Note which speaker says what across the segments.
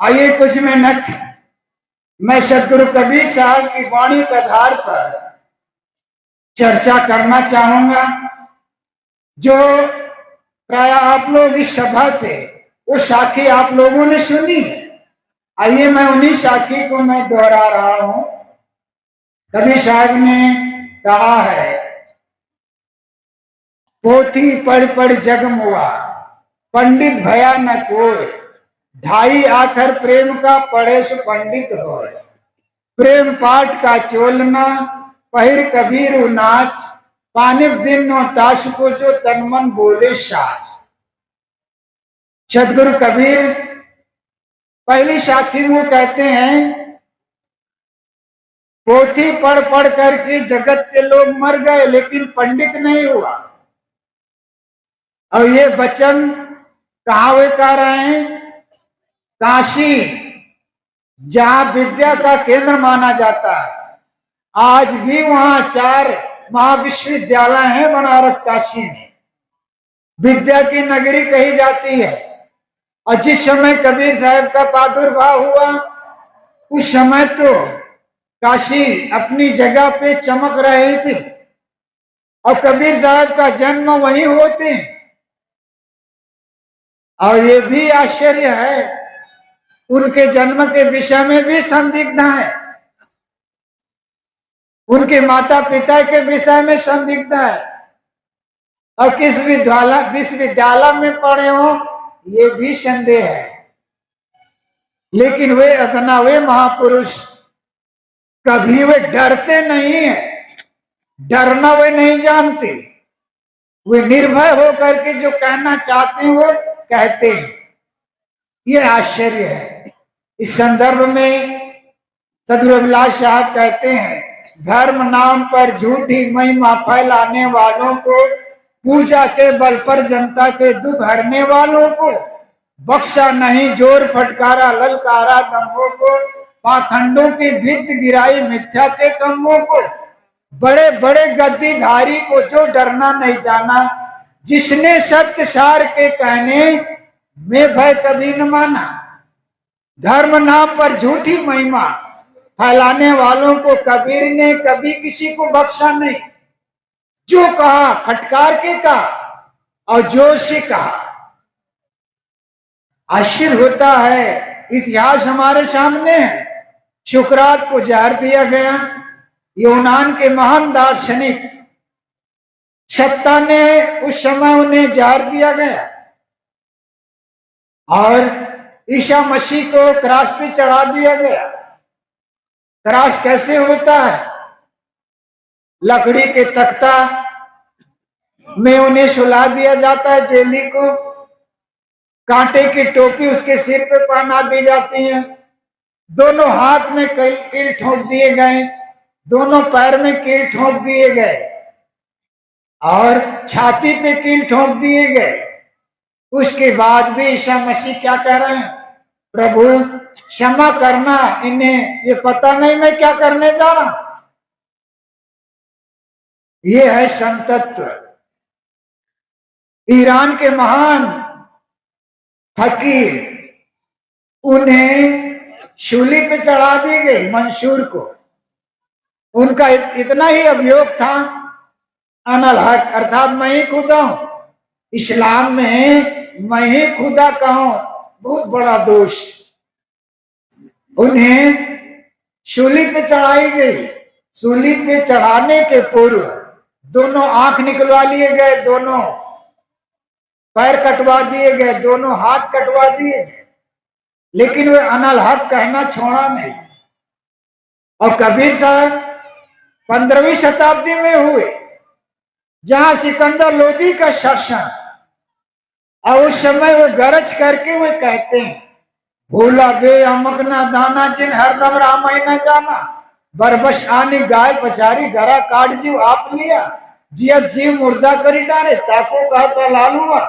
Speaker 1: आइए कुछ मिनट मैं सदगुरु कबीर साहब की वाणी के आधार पर चर्चा करना चाहूंगा। जो प्राय आप लोग इस सभा से वो साखी आप लोगों ने सुनी है। आइए मैं उन्हीं साखी को मैं दोहरा रहा हूं। कबीर साहब ने कहा है, पोथी पढ़ पढ़ जग मुआ, पंडित भया न कोई, ढाई आखर प्रेम का पढ़े सो पंडित हो। प्रेम पाठ का चोलना पहिर कबीर नाच, पानिप दिन नो ताश को जो तन मन बोले साच। सदगुरु कबीर पहली साखी में कहते हैं, पोथी पढ़ पढ़ करके जगत के लोग मर गए लेकिन पंडित नहीं हुआ। और ये वचन कहाँ वे कह रहे हैं? काशी, जहां विद्या का केंद्र माना जाता है। आज भी वहां 4 महाविश्वविद्यालय हैं बनारस काशी में, विद्या की नगरी कही जाती है। और जिस समय कबीर साहब का प्रादुर्भाव हुआ उस समय तो काशी अपनी जगह पे चमक रही थी और कबीर साहब का जन्म वहीं होते। और ये भी आश्चर्य है, उनके जन्म के विषय में भी संदिग्ध है, उनके माता पिता के विषय में संदिग्ध है, और किस विश्वविद्यालय में पढ़े हो ये भी संदेह है। लेकिन वे अतना वे महापुरुष कभी वे डरते नहीं है, डरना वे नहीं जानते। वे निर्भय होकर के जो कहना चाहते हैं वो कहते हैं। ये आश्चर्य है। इस संदर्भ में सदगुरु अभिलाष साहब कहते हैं, धर्म नाम पर झूठी महिमा फैलाने वालों को, पूजा के बल पर जनता के दुख हरने वालों को बख्शा नहीं, जोर फटकारा ललकारा दम्भों को, पाखंडों की भित्त गिराई मिथ्या के कम्मों को, बड़े बड़े गद्दीधारी को जो डरना नहीं जाना, जिसने सत्य सार के कहने में भय कभी न माना। धर्म नाम पर झूठी महिमा फैलाने वालों को कबीर ने कभी किसी को बख्शा नहीं। जो कहा फटकार के कहा और जोर से कहा। आश्चर्य होता है, इतिहास हमारे सामने है। सुकरात को जहर दिया गया, यूनान के महान दार्शनिक सत्ता ने उस समय उन्हें जहर दिया गया और ईसा मसीह को क्रॉस पे चढ़ा दिया गया। क्रॉस कैसे होता है? लकड़ी के तख्ता में उन्हें सुला दिया जाता है, जेली को कांटे की टोपी उसके सिर पे पहना दी जाती है, दोनों हाथ में कील ठोक दिए गए, दोनों पैर में कील ठोक दिए गए और छाती पे कील ठोक दिए गए। उसके बाद भी ईसा मसीह क्या कह रहे हैं? प्रभु क्षमा करना, इन्हें ये पता नहीं मैं क्या करने जा रहा हूं। ये है संतत्व। ईरान के महान फकीर, उन्हें शूली पे चढ़ा दी गई, मंसूर को। उनका इतना ही अभियोग था, अनल हक अर्थात मैं ही खुदा हूं। इस्लाम में मैं ही खुदा कहूं बहुत बड़ा दोष। उन्हें शूली पे चढ़ाई गई। शूली पे चढ़ाने के पूर्व दोनों आंख निकलवा लिए गए, दोनों पैर कटवा दिए गए, दोनों हाथ कटवा दिए गए, लेकिन वे अनल हक कहना छोड़ा नहीं। और कबीर साहब 15वीं शताब्दी में हुए, जहां सिकंदर लोदी का शासन, और उस समय वो गरज करके वे कहते हैं, भूला बे अमक ना दाना, जिन हरदम रामाई न जाना, बरबस आनी गाय पछारी, गरा काट जीव आप लिया, जियत जीव मुर्दा करी डारे, ताको कहता लालूआ,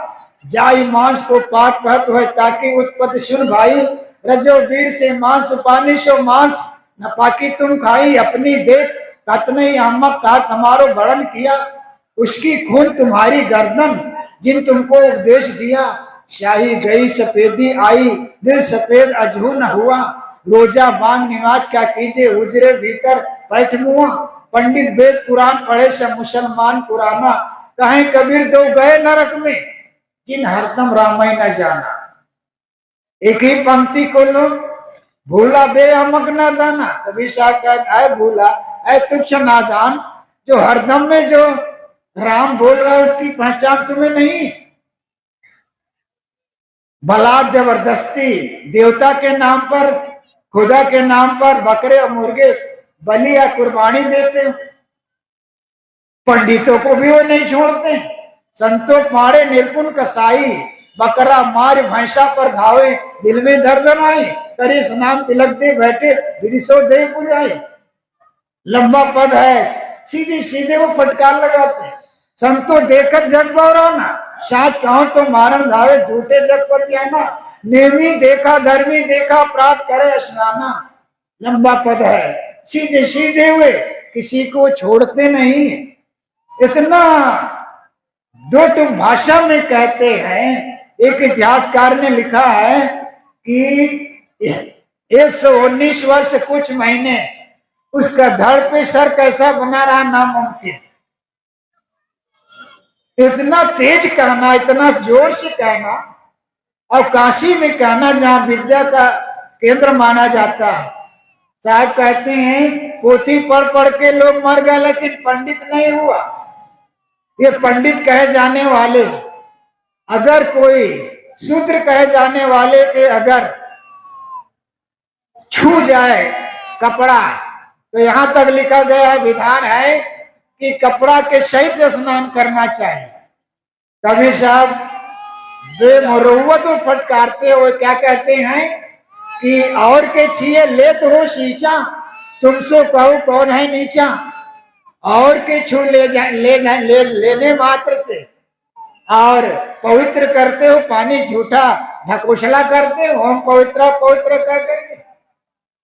Speaker 1: जाई मांस को पाक कहत हो, ताकि उत्पत्ति सुन भाई, रजो वीर से मांस पानी सो मांस न पाकी तुम खाई, अपनी देख कतने अहमक का तुम्हारो भरण किया, उसकी खून तुम्हारी गर्दन, जिन तुमको उपदेश दिया, शाही गई सफेदी आई, दिल सफेद अजहू न हुआ। रोजा बांग नमाज क्या कीजिए, हुजरे भीतर बैठ मुआ। पंडित वेद पुराण पढ़े सब मुसलमान पुराना, कहें कबीर दो गए नरक में, जिन हरदम रामायण न जाना। एक ही पंक्ति को लो, भूला बेअमक नादाना। कबीर साहब कहते है भूला ऐ तुच्छ नादान, जो हरदम में जो राम बोल रहा है उसकी पहचान तुम्हें नहीं। बलात् जबरदस्ती, देवता के नाम पर, खुदा के नाम पर बकरे और मुर्गे बलि या कुर्बानी देते। पंडितों को भी वो नहीं छोड़ते। संतों मारे निर्गुण कसाई, बकरा मार भैंसा पर धावे, दिल में दर्द आए। करे स्नान तिलक दे बैठे, विदिशो दे बुझाए। लंबा पद है, सीधे सीधे वो फटकार लगाते हैं। संतों देखकर जग बौराना, साच कहो तो मारन धावे, झूठे जगपतियाना। नेमी देखा धर्मी देखा, प्राप्त करे स्नाना। लंबा पद है, सीधे सीधे हुए, किसी को छोड़ते नहीं। इतना दुष्ट भाषा में कहते हैं। एक इतिहासकार ने लिखा है कि 119 वर्ष कुछ महीने उसका धड़ पे सर कैसा बना रहा नामुमकिन। इतना तेज कहना, इतना जोर से कहना, और काशी में कहना जहां विद्या का केंद्र माना जाता है। साहब कहते हैं पोथी पढ़ पढ़ के लोग मर गए लेकिन पंडित नहीं हुआ। ये पंडित कहे जाने वाले, अगर कोई शूद्र कहे जाने वाले के अगर छू जाए कपड़ा, तो यहां तक लिखा गया विधान है कि कपड़ा के सहित स्नान करना चाहिए। कबीर साहब बेमुरव्वत फटकारते हुए क्या कहते हैं कि और के छिए ले तो हो सींचा, तुमसे कहो कौन है नीचा। और के छू लेने मात्र से और पवित्र करते हो पानी झूठा ढकोसला करते हो, हम पवित्र पवित्र कह करके।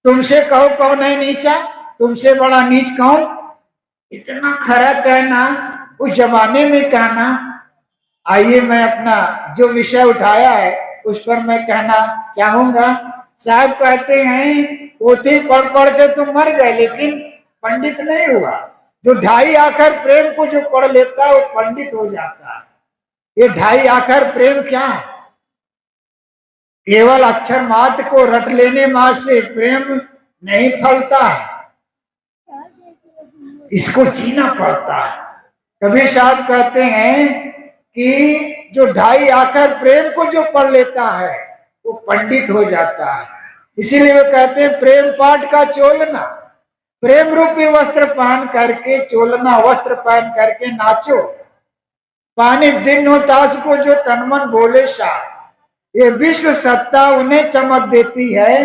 Speaker 1: तुमसे कहो कौन है नीचा, तुमसे बड़ा नीच कौन। इतना खरा कहना, उस जमाने में कहना। आइए मैं अपना जो विषय उठाया है उस पर मैं कहना चाहूंगा। साहब कहते हैं पोथी पढ़ पढ़ के तुम मर गए लेकिन पंडित नहीं हुआ। जो 2.5 आखर प्रेम को जो पढ़ लेता है वो पंडित हो जाता है। ये 2.5 आखर प्रेम क्या है? केवल अक्षर मात्र को रट लेने मात्र से प्रेम नहीं फलता है, इसको जीना पड़ता है। कबीर साहब कहते हैं कि जो 2.5 आखर प्रेम को जो पढ़ लेता है वो पंडित हो जाता है। इसीलिए वो कहते हैं प्रेम पाठ का चोलना, प्रेम रूपी वस्त्र पहन करके चोलना, वस्त्र पहन करके नाचो। पानी दिन हो ताश को जो तन मन बोले शाह, ये विश्व सत्ता उन्हें चमक देती है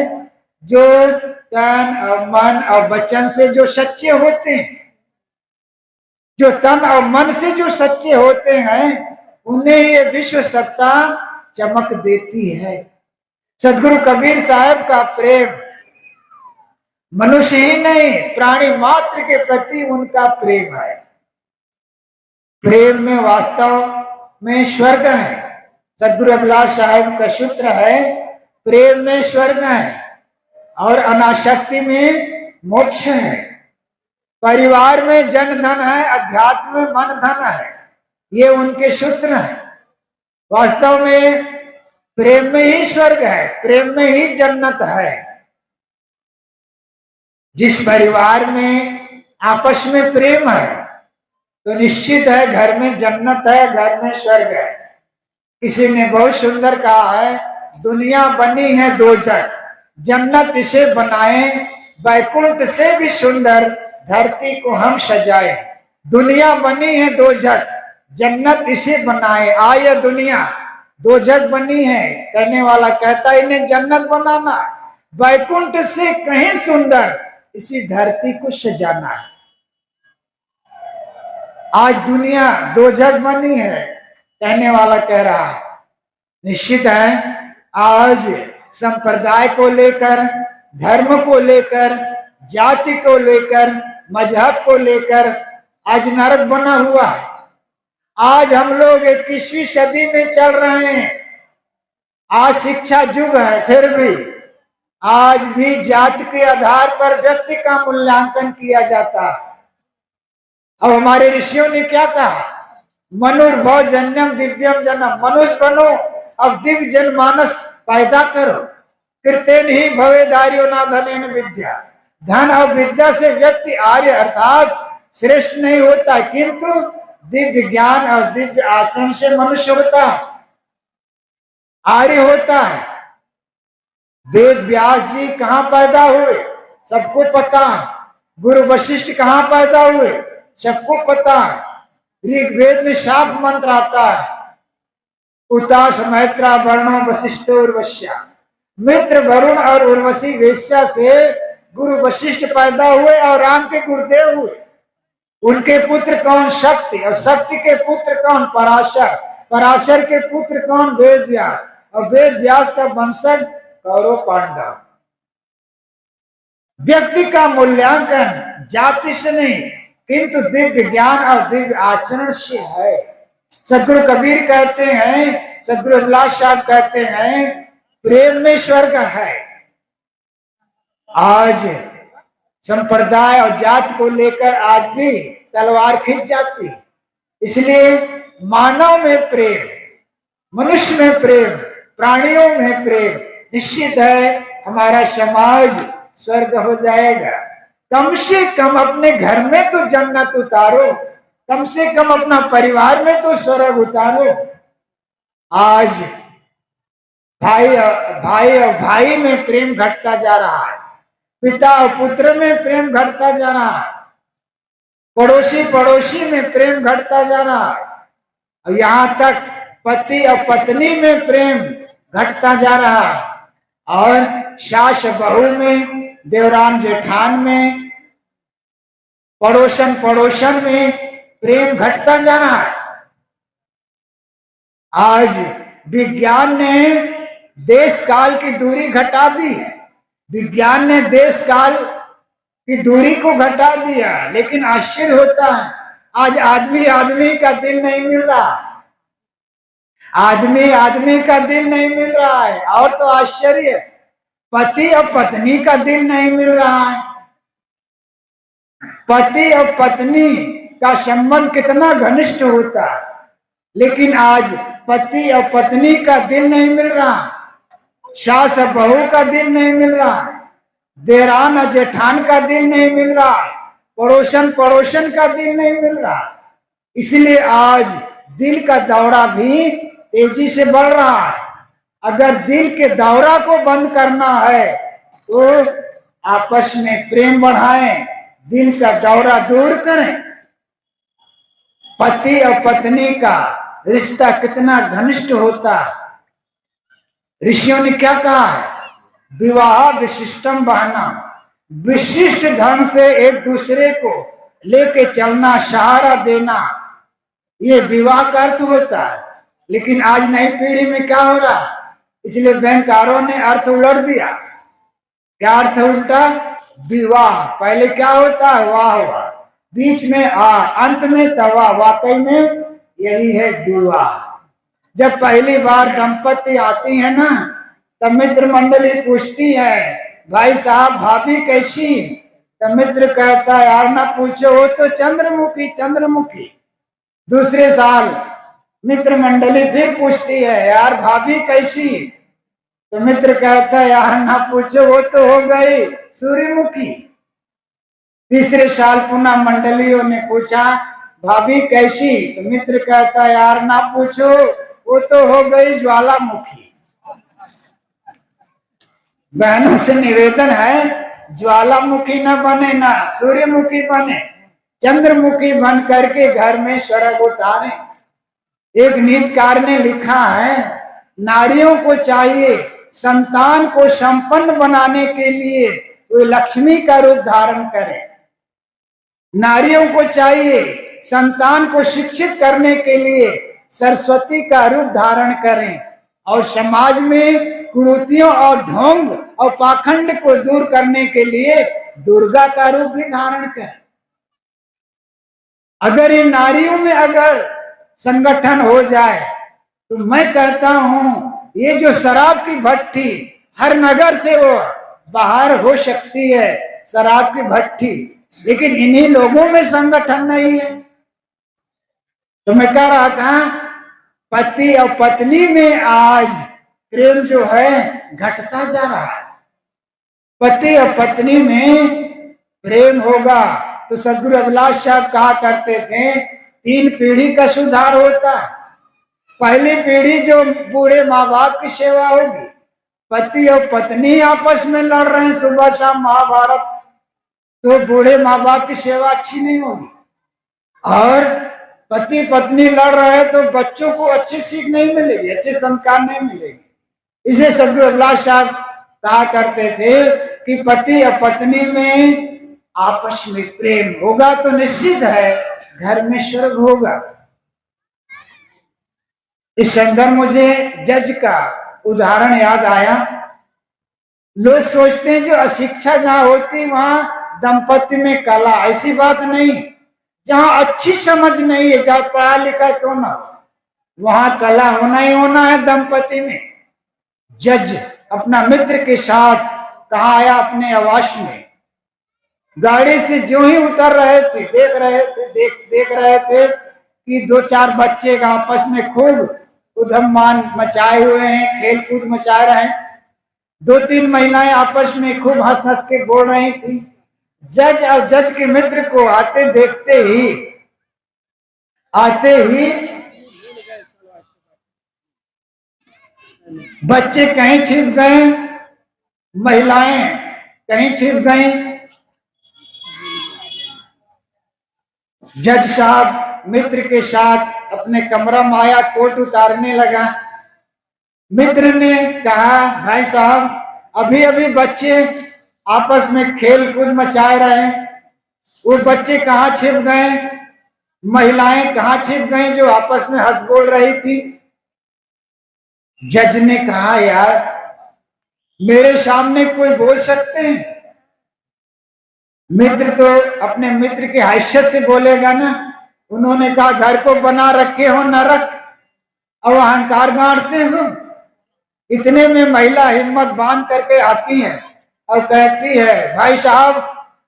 Speaker 1: जो तन और मन और वचन से जो सच्चे होते हैं। जो तन और मन से जो सच्चे होते हैं उन्हें ये विश्व सत्ता चमक देती है। सदगुरु कबीर साहब का प्रेम मनुष्य ही नहीं प्राणी मात्र के प्रति उनका प्रेम है। प्रेम में वास्तव में स्वर्ग है। सदगुरु अभिलाष साहब का सूत्र है प्रेम में स्वर्ग है और अनासक्ति में मोक्ष है। परिवार में जन धन है, अध्यात्म में मन धन है, ये उनके सूत्र हैं। वास्तव में प्रेम में ही स्वर्ग है, प्रेम में ही जन्नत है। जिस परिवार में आपस में प्रेम है तो निश्चित है घर में जन्नत है, घर में स्वर्ग है। किसी ने बहुत सुंदर कहा है दुनिया बनी है दो जग, जन्नत इसे बनाए, वैकुंठ से भी सुंदर धरती को हम सजाए। दुनिया बनी है दो जग, जन्नत इसे बनाए। आए दुनिया दो जग बनी है, कहने वाला कहता इन्हें जन्नत बनाना, वैकुंठ से कहीं सुंदर इसी धरती को सजाना है। आज दुनिया दो जग बनी है, कहने वाला कह रहा है। निश्चित है आज संप्रदाय को लेकर, धर्म को लेकर, जाति को लेकर, मजहब को लेकर आज नरक बना हुआ है। आज हम लोग 21वीं सदी में चल रहे हैं। आज शिक्षा युग है, फिर भी आज भी जाति के आधार पर व्यक्ति का मूल्यांकन किया जाता है। अब हमारे ऋषियों ने क्या कहा, मनुर्भव जन्यम दिव्यम जन्म, मनुष्य बनो, अब दिव्य जनमानस पैदा करो। कृतेन ही भवेदार्यो ना धनेन विद्या, धन और विद्या से व्यक्ति आर्य अर्थात श्रेष्ठ नहीं होता, किंतु दिव्य ज्ञान और दिव्य आचरण से मनुष्य होता है, आर्य होता है। वेद व्यास जी कहाँ पैदा हुए सबको पता है, गुरु वशिष्ठ कहाँ पैदा हुए सबको पता है। ऋग्वेद में शाप मंत्र आता है, उतास मैत्रा वर्णो वशिष्ठो उर्वश्या, मित्र वरुण और उर्वशी वेश्या से गुरु वशिष्ठ पैदा हुए और राम के गुरुदेव हुए। उनके पुत्र कौन, शक्ति, और शक्ति के पुत्र कौन, पराशर, पराशर के पुत्र कौन, वेद व्यास, और वेद व्यास का वंशज कौरव पांडव। व्यक्ति का मूल्यांकन जाति से नहीं किंतु दिव्य ज्ञान और दिव्य आचरण से है। सदगुरु कबीर कहते हैं, सदगुरु अभिलाष साहब कहते हैं, प्रेम में स्वर्ग है। आज संप्रदाय और जात को लेकर आज भी तलवार खींच जाती है। इसलिए मानव में प्रेम, मनुष्य में प्रेम, प्राणियों में प्रेम, निश्चित है हमारा समाज स्वर्ग हो जाएगा। कम से कम अपने घर में तो जन्नत उतारो, कम से कम अपना परिवार में तो स्वर्ग उतारो। आज भाई और भाई में प्रेम घटता जा रहा है, पिता और पुत्र में प्रेम घटता जा रहा है, पड़ोसी पड़ोसी में प्रेम घटता जा रहा है, और यहाँ तक पति और पत्नी में प्रेम घटता जा रहा है, और सास बहू में, देवरान जेठान में, पड़ोसन पड़ोसन में प्रेम घटता जा रहा है। आज विज्ञान ने देश काल की दूरी घटा दी है, विज्ञान ने देश काल की दूरी को घटा दिया, लेकिन आश्चर्य होता है आज आदमी आदमी का दिल नहीं मिल रहा, आदमी आदमी का दिल नहीं मिल रहा है। और तो आश्चर्य, पति और पत्नी का दिल नहीं मिल रहा है। पति और पत्नी का संबंध कितना घनिष्ठ होता है, लेकिन आज पति और पत्नी का दिल नहीं मिल रहा, सास और बहू का दिल नहीं मिल रहा, देरान और जेठान का दिल नहीं मिल रहा, पड़ोसन पड़ोसन का दिल नहीं मिल रहा। इसलिए आज दिल का दौरा भी तेजी से बढ़ रहा है। अगर दिल के दौरा को बंद करना है तो आपस में प्रेम बढ़ाएं, दिल का दौरा दूर करें। पति और पत्नी का रिश्ता कितना घनिष्ठ होता है। ऋषियों ने क्या कहा है, विवाह विशिष्टम बहना, विशिष्ट ढंग से एक दूसरे को लेके चलना, सहारा देना, ये विवाह का अर्थ होता है। लेकिन आज नई पीढ़ी में क्या हो रहा है, इसलिए बैंकरों ने अर्थ उलट दिया। क्या अर्थ उल्टा, विवाह पहले क्या होता है, वाह वाह, बीच में आ, अंत में तवा, वाकई में यही है विवाह। जब पहली बार दंपति आती है ना, तब मित्र मंडली पूछती है, भाई साहब भाभी कैसी, तब मित्र कहता है, यार ना पूछो, वो तो चंद्रमुखी चंद्रमुखी। दूसरे साल मित्र मंडली फिर पूछती है, यार भाभी कैसी, तो मित्र कहता है, यार ना पूछो, वो तो हो गई सूर्यमुखी। तीसरे साल पुनः मंडलियों ने पूछा, भाभी कैसी, तो मित्र कहता है, यार ना पूछो, वो तो हो गई ज्वालामुखी। बहनों से निवेदन है, ज्वालामुखी न बने, ना सूर्यमुखी बने, चंद्रमुखी बन करके घर में स्वर्ग उतारे। एक नीतिकार ने लिखा है, नारियों को चाहिए संतान को संपन्न बनाने के लिए वे लक्ष्मी का रूप धारण करें, नारियों को चाहिए संतान को शिक्षित करने के लिए सरस्वती का रूप धारण करें, और समाज में कुरीतियों और ढोंग और पाखंड को दूर करने के लिए दुर्गा का रूप भी धारण करें। अगर ये नारियों में अगर संगठन हो जाए तो मैं कहता हूं ये जो शराब की भट्टी, हर नगर से वो बाहर हो सकती है शराब की भट्टी, लेकिन इन्हीं लोगों में संगठन नहीं है। तो मैं कह रहा था पति और पत्नी में आज प्रेम जो है घटता जा रहा है। पति और पत्नी में प्रेम होगा तो सदगुरु अभिलाष साहब कहा करते थे 3 पीढ़ी का सुधार होता है। पहली पीढ़ी जो बूढ़े माँ बाप की सेवा होगी, पति और पत्नी आपस में लड़ रहे हैं सुबह शाम महाभारत, तो बूढ़े माँ बाप की सेवा अच्छी नहीं होगी। और पति पत्नी लड़ रहे हैं तो बच्चों को अच्छी सीख नहीं मिलेगी, अच्छे संस्कार नहीं मिलेगी। इसलिए सदगुरु अभिलाष साहब कहा करते थे कि पति और पत्नी में आपस में प्रेम होगा तो निश्चित है घर में स्वर्ग होगा। इस संदर्भ मुझे जज का उदाहरण याद आया। लोग सोचते हैं जो अशिक्षा जहां होती वहां दंपति में कला, ऐसी बात नहीं। जहां अच्छी समझ नहीं है, चाहे पढ़ा लिखा क्यों ना, वहां कला होना ही होना है दंपति में। जज अपना मित्र के साथ कहा आया अपने आवास में, गाड़ी से जो ही उतर रहे थे देख रहे थे कि 2-4 बच्चे का आपस में खूब उधममान मचाए हुए हैं, खेल कूद मचा रहे हैं। 2-3 महिलाएं आपस में खूब हंस हंस के बोल रही थी। जज और जज के मित्र को देखते ही बच्चे कहीं छिप गए, महिलाएं कहीं छिप गई। जज साहब मित्र के साथ अपने कमरा में आया, कोट उतारने लगा। मित्र ने कहा भाई साहब अभी अभी बच्चे आपस में खेल कूद मचाए रहे, वो बच्चे कहाँ छिप गए, महिलाएं कहाँ छिप गई जो आपस में हंस बोल रही थी। जज ने कहा यार मेरे सामने कोई बोल सकते हैं? मित्र तो अपने मित्र की हैसियत से बोलेगा ना। उन्होंने कहा घर को बना रखे हो नरक और अहंकार गाड़ते हो। इतने में महिला हिम्मत बांध करके आती है और कहती है भाई साहब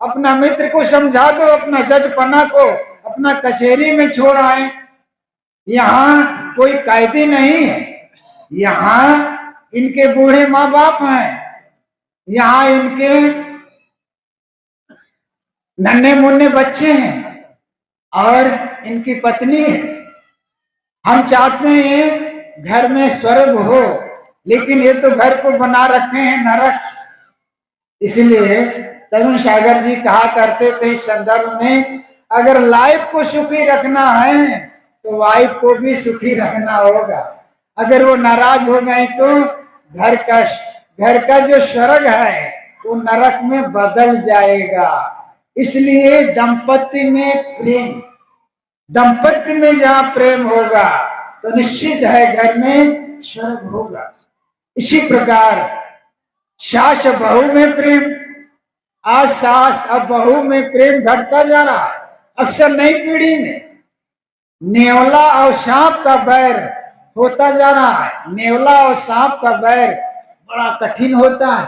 Speaker 1: अपना मित्र को समझा दो, अपना जज पना को अपना कचहरी में छोड़ आए। यहाँ कोई कैदी नहीं है, यहाँ इनके बूढ़े माँ बाप हैं, यहाँ इनके नन्हे मुन्ने बच्चे हैं और इनकी पत्नी है। हम चाहते हैं घर में स्वर्ग हो, लेकिन ये तो घर को बना रखे हैं नरक। इसलिए तरुण सागर जी कहा करते थे इस संदर्भ में, अगर लाइफ को सुखी रखना है तो वाइफ को भी सुखी रखना होगा। अगर वो नाराज हो गए तो घर का जो स्वर्ग है वो नरक में बदल जाएगा। इसलिए दंपति में जहां प्रेम होगा तो निश्चित है घर में स्वर्ग होगा। इसी प्रकार सास और बहू में प्रेम, आज सास और बहू में प्रेम घटता जा रहा है। अक्सर नई पीढ़ी में नेवला और सांप का बैर होता जा रहा है। नेवला और सांप का बैर बड़ा कठिन होता है,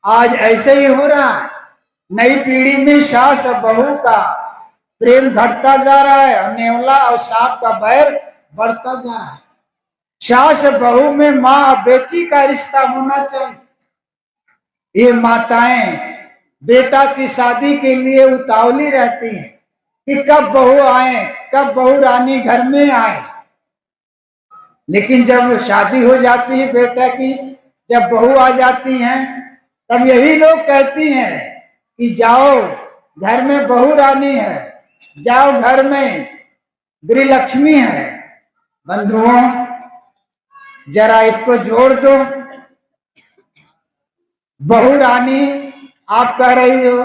Speaker 1: आज ऐसे ही हो रहा है। नई पीढ़ी में सास और बहू का प्रेम घटता जा रहा है और नेवला और सांप का बैर बढ़ता जा रहा है। सास और बहू में माँ और बेटी का रिश्ता होना चाहिए। ये माताएं बेटा की शादी के लिए उतावली रहती हैं कि कब बहू आए, कब बहू रानी घर में आए। लेकिन जब शादी हो जाती है बेटा की, जब बहू आ जाती हैं, तब यही लोग कहती हैं कि जाओ घर में बहू रानी है, जाओ घर में गृहलक्ष्मी है। बंधुओं जरा इसको जोड़ दो। बहू रानी आप कह रही हो,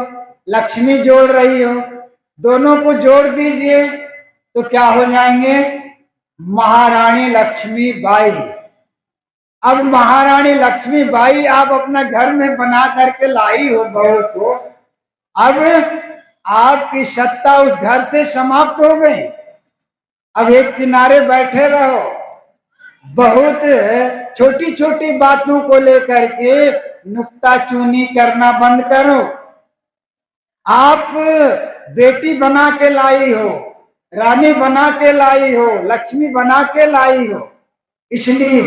Speaker 1: लक्ष्मी जोड़ रही हो, दोनों को जोड़ दीजिए तो क्या हो जाएंगे? महारानी लक्ष्मी बाई। अब महारानी लक्ष्मी बाई आप अपना घर में बना करके लाई हो बहू को, अब आपकी सत्ता उस घर से समाप्त हो गई। अब एक किनारे बैठे रहो। बहुत छोटी छोटी बातों को लेकर के नुक्ताचीनी करना बंद करो। आप बेटी बना के लाई हो, रानी बना के लाई हो, लक्ष्मी बना के लाई हो, इसलिए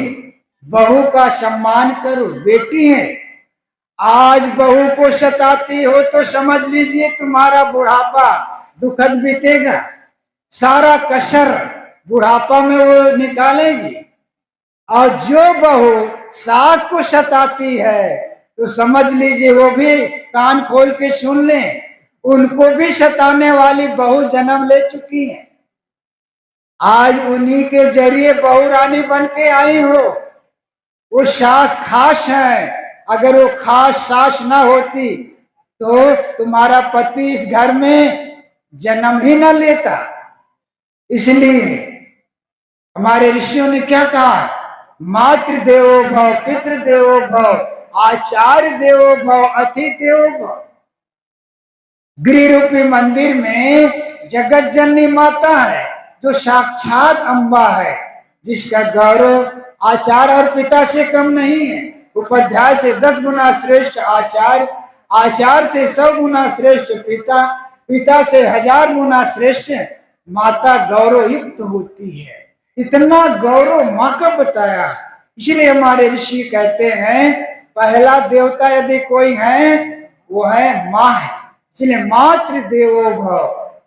Speaker 1: बहू का सम्मान करो। बेटी है, आज बहू को सताती हो तो समझ लीजिए तुम्हारा बुढ़ापा दुखद बीतेगा। सारा कसर बुढ़ापा में वो निकालेगी। और जो बहू सास को सताती है तो समझ लीजिए वो भी कान खोल के सुन लें, उनको भी सताने वाली बहू जन्म ले चुकी है। आज उन्हीं के जरिए बहू रानी बन के आई हो। वो सास खास है, अगर वो खास सास ना होती तो तुम्हारा पति इस घर में जन्म ही न लेता। इसलिए हमारे ऋषियों ने क्या कहा, मातृ देवो भव, पितृ देवो भव, आचार्य देवो भव, अतिथि देवो भव। गृह रूपी मंदिर में जगत जननी माता है जो साक्षात अम्बा है, जिसका गौरव आचार्य और पिता से कम नहीं है। उपाध्याय से 10 गुना श्रेष्ठ आचार्य, आचार्य से 100 गुना श्रेष्ठ पिता, पिता से 1000 गुना श्रेष्ठ माता गौरव युक्त होती है। इतना गौरव माँ का बताया। इसलिए हमारे ऋषि कहते हैं पहला देवता यदि कोई है वो है माँ है। इसलिए मातृ देवो भव,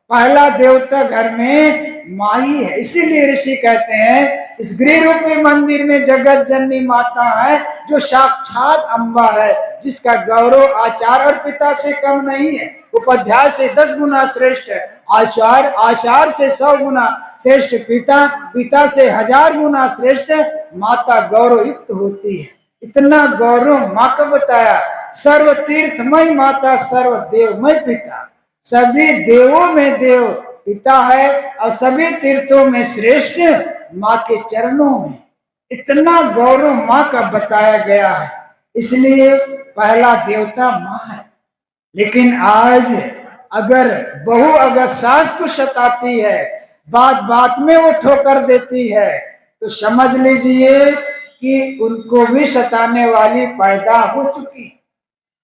Speaker 1: पहला देवता घर में माँ ही है। इसीलिए ऋषि कहते हैं इस गृह रूपी मंदिर में जगत जननी माता है जो साक्षात अम्बा है, जिसका गौरव आचार्य और पिता से कम नहीं है। उपाध्याय से 10 गुना श्रेष्ठ आचार्य, आचार्य से 100 गुना श्रेष्ठ पिता, पिता से 1000 गुना श्रेष्ठ माता गौरव युक्त होती है। इतना गौरव माँ का बताया। सर्व तीर्थमय माता, सर्व देवमय पिता, सभी देवों में देव पिता है और सभी तीर्थों में श्रेष्ठ माँ के चरणों में। इतना गौरव माँ का बताया गया है। इसलिए पहला देवता माँ है। लेकिन आज अगर बहू अगर सास को सताती है, बात बात में वो ठोकर देती है, तो समझ लीजिए कि उनको भी सताने वाली पैदा हो चुकी है।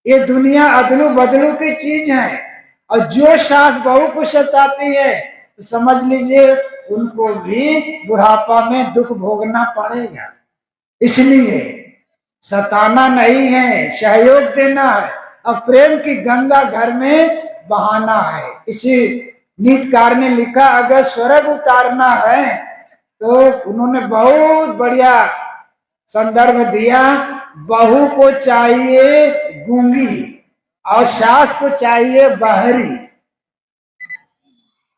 Speaker 1: ये दुनिया अदलू बदलू की चीज है। और जो सास बहू को सताती है तो समझ लीजिए उनको भी बुढ़ापा में दुख भोगना पड़ेगा। इसलिए सताना नहीं है, सहयोग देना है और प्रेम की गंगा घर में बहाना है। इसी नीतकार ने लिखा अगर स्वर्ग उतारना है तो उन्होंने बहुत बढ़िया संदर्भ दिया। बहू को चाहिए गूंगी और सास को चाहिए बहरी।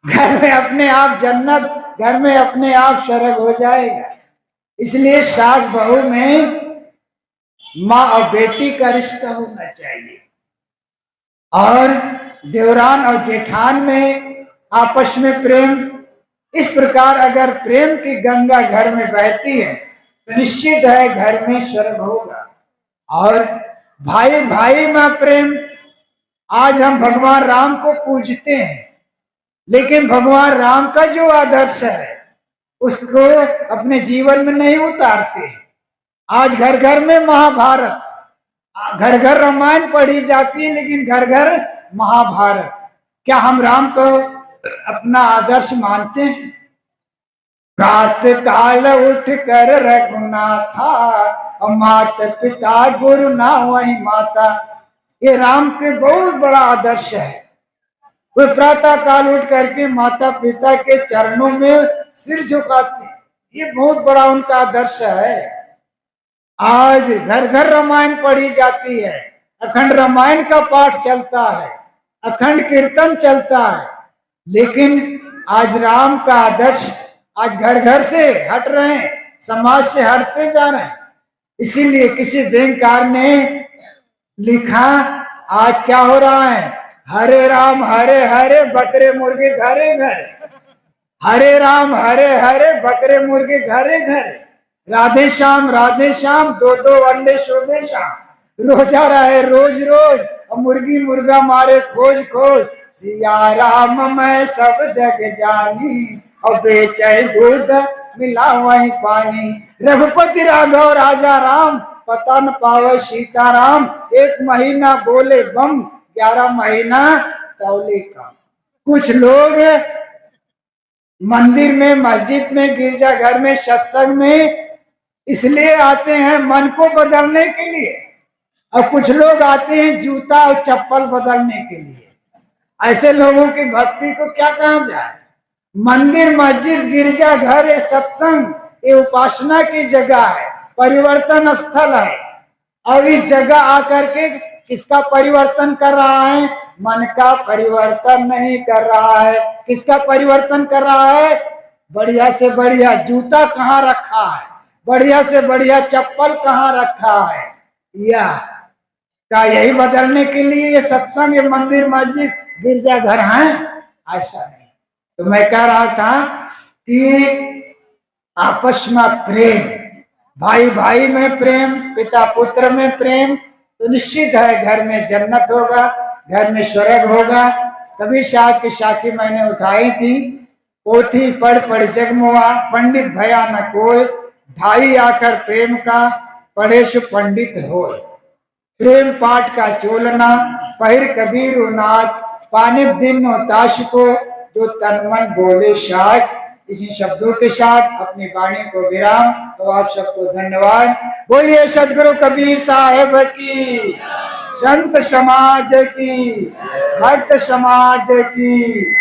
Speaker 1: घर में अपने आप जन्नत, घर में अपने आप स्वर्ग हो जाएगा। इसलिए सास बहू में माँ और बेटी का रिश्ता होना चाहिए। और देवरान और जेठान में आपस में प्रेम, इस प्रकार अगर प्रेम की गंगा घर में बहती है तो निश्चित है घर में स्वर्ग होगा। और भाई भाई में प्रेम, आज हम भगवान राम को पूजते हैं, लेकिन भगवान राम का जो आदर्श है उसको अपने जीवन में नहीं उतारते। आज घर घर में महाभारत, घर घर रामायण पढ़ी जाती है, लेकिन घर घर महाभारत। क्या हम राम को अपना आदर्श मानते हैं? प्रात काल उठ कर रघुनाथा, और मात पिता गुरु ना वही माता। ये राम के बहुत बड़ा आदर्श है। वे प्रातः काल उठ करके माता पिता के चरणों में सिर झुकाते हैं। ये बहुत बड़ा उनका आदर्श है। आज घर घर रामायण पढ़ी जाती है, अखंड रामायण का पाठ चलता है, अखंड कीर्तन चलता है, लेकिन आज राम का आदर्श आज घर घर से हट रहे हैं, समाज से हटते जा रहे हैं। इसीलिए किसी बैंककार ने लिखा आज क्या हो रहा है, हरे राम हरे हरे बकरे मुर्गे घरे घरे, हरे राम हरे हरे बकरे मुर्गे घरे घरे, राधे श्याम 2-2 अंडे शोभे शाम, रोजा रहे रोज रोज और मुर्गी मुर्गा मारे खोज खोज, सिया राम मैं सब जग जानी और बेचे दूध मिला वही पानी। रघुपति राघव राजा राम, पता न पावे सीताराम। 1 महीना बोले बम, 11 महीना तौले काम। कुछ लोग मंदिर में, मस्जिद में, गिरजाघर में, सत्संग में इसलिए आते हैं मन को बदलने के लिए, और कुछ लोग आते हैं जूता और चप्पल बदलने के लिए। ऐसे लोगों की भक्ति को क्या कहा जाए। मंदिर, मस्जिद, गिरजाघर, ये सत्संग, ये उपासना की जगह है, परिवर्तन स्थल है। और इस जगह आकर के किसका परिवर्तन कर रहा है? मन का परिवर्तन नहीं कर रहा है। किसका परिवर्तन कर रहा है? बढ़िया से बढ़िया जूता कहाँ रखा है, बढ़िया से बढ़िया चप्पल कहाँ रखा है, या क्या यही बदलने के लिए ये सत्संग, ये मंदिर, मस्जिद, गिरजाघर हैं? ऐसा नहीं। तो मैं कह रहा था कि आपस में प्रेम, भाई भाई में प्रेम, पिता पुत्र में प्रेम, तो निश्चित है घर में जन्नत होगा, घर में स्वर्ग होगा। कबीर साहब की साखी मैंने उठाई थी, पोथी पढ़ पढ़ जगमुआ, पंडित भया न कोई, ढाई आकर प्रेम का, पढ़े सु पंडित हो। प्रेम पाठ का चोलना, पहिर कबीर नाथ, पाने दिन ताश को, जो तन मन बोले साच। इसी शब्दों के साथ अपनी वाणी को विराम। तो आप सबको धन्यवाद। बोलिए सदगुरु कबीर साहेब की, संत समाज की, भक्त समाज की।